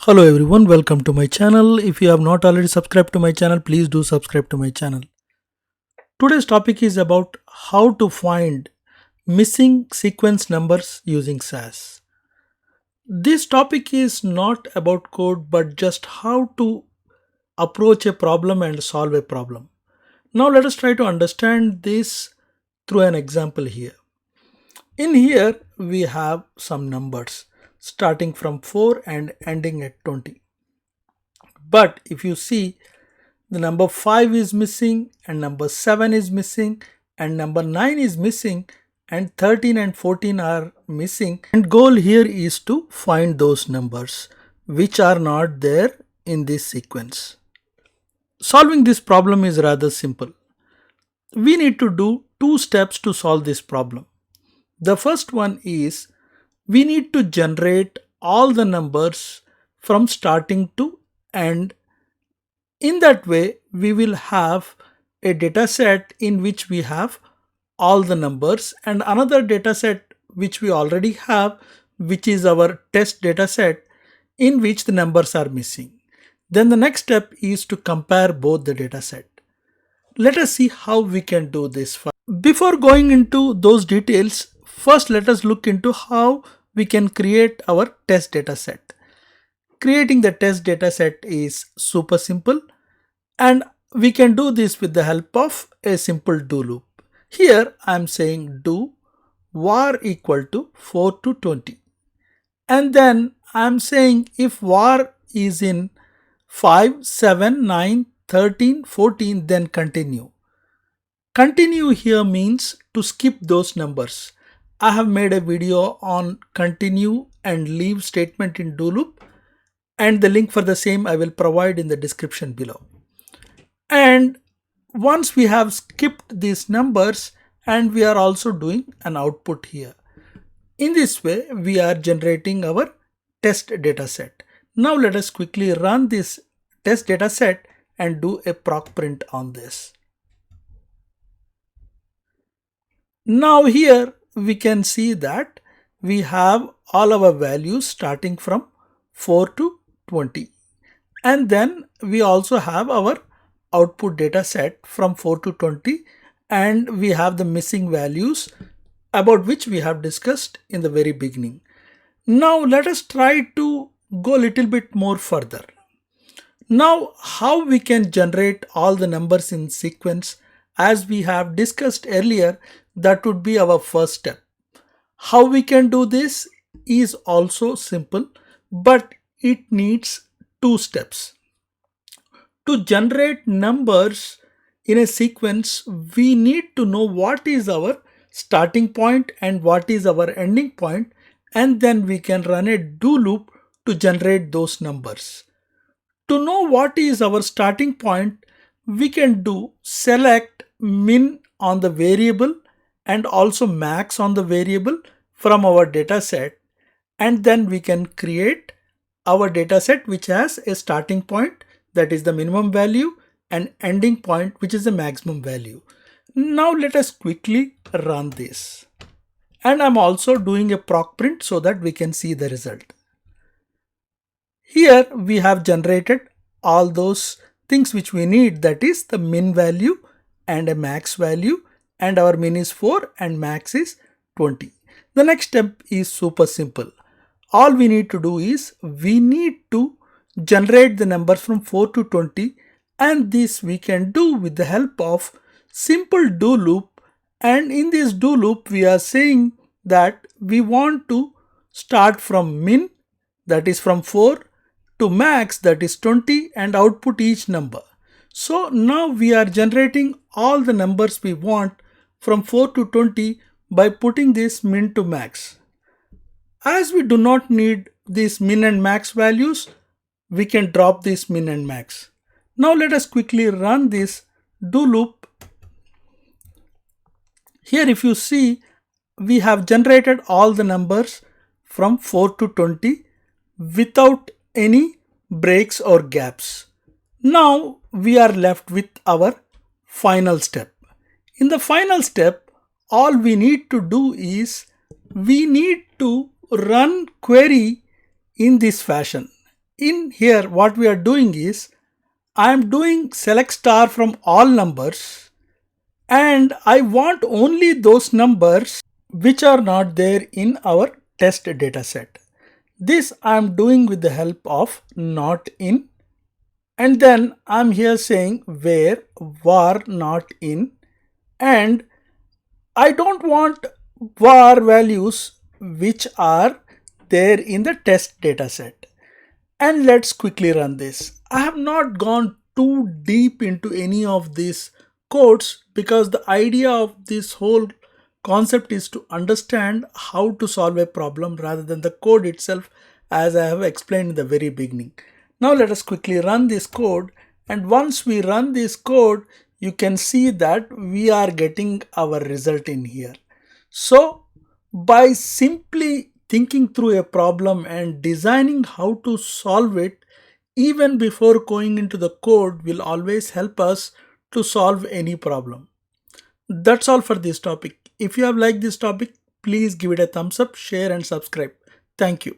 Hello everyone, welcome to my channel. If you have not already subscribed to my channel, please do subscribe to my channel. Today's topic is about how to find missing sequence numbers using SAS. This topic is not about code but just how to approach a problem and solve a problem. Now let us try to understand this through an example here. In here we have some numbers starting from 4 and ending at 20. But if you see, the number 5 is missing and number 7 is missing and number 9 is missing and 13 and 14 are missing, and goal here is to find those numbers which are not there in this sequence. Solving this problem is rather simple. We need to do two steps to solve this problem. The first one is we need to generate all the numbers from starting to end. In that way, we will have a data set in which we have all the numbers and another data set which we already have, which is our test data set in which the numbers are missing. Then the next step is to compare both the data set. Let us see how we can do this. Before going into those details, first let us look into how we can create our test data set. Creating the test data set is super simple, and we can do this with the help of a simple do loop. Here I am saying do var equal to 4 to 20, and then I am saying if var is in 5, 7, 9, 13, 14, then continue. Continue here means to skip those numbers. I have made a video on continue and leave statement in do loop, and the link for the same I will provide in the description below. And once we have skipped these numbers, and we are also doing an output here. In this way, we are generating our test data set. Now let us quickly run this test data set and do a proc print on this. Now here we can see that we have all our values starting from 4 to 20. And then we also have our output data set from 4 to 20, and we have the missing values about which we have discussed in the very beginning. Now let us try to go a little bit more further. Now how we can generate all the numbers in sequence, as we have discussed earlier, that would be our first step. How we can do this is also simple, but it needs two steps. To generate numbers in a sequence, we need to know what is our starting point and what is our ending point, and then we can run a do loop to generate those numbers. To know what is our starting point, we can do select min on the variable and also max on the variable from our data set, and then we can create our data set which has a starting point, that is the minimum value, and ending point, which is the maximum value. Now let us quickly run this, and I'm also doing a proc print so that we can see the result. Here we have generated all those things which we need, that is the min value and a max value, and our min is 4 and max is 20. The next step is super simple. All we need to do is we need to generate the numbers from 4 to 20, and this we can do with the help of simple do loop. And in this do loop we are saying that we want to start from min, that is from 4, to max, that is 20, and output each number. So now we are generating all the numbers we want from 4 to 20 by putting this min to max. As we do not need these min and max values, we can drop this min and max. Now let us quickly run this do loop. Here if you see, we have generated all the numbers from 4 to 20 without any breaks or gaps. Now we are left with our final step. In the final step, all we need to do is we need to run query in this fashion. in here what we are doing is I am doing select star from all numbers, and I want only those numbers which are not there in our test data set. This I am doing with the help of not in, and then I'm here saying where var not in, and I don't want var values which are there in the test data set. And let's quickly run this. I have not gone too deep into any of these codes because the idea of this whole concept is to understand how to solve a problem rather than the code itself, as I have explained in the very beginning. Now let us quickly run this code, and once we run this code you can see that we are getting our result in here. So by simply thinking through a problem and designing how to solve it even before going into the code will always help us to solve any problem. That's all for this topic. If you have liked this topic, please give it a thumbs up, share and subscribe. Thank you.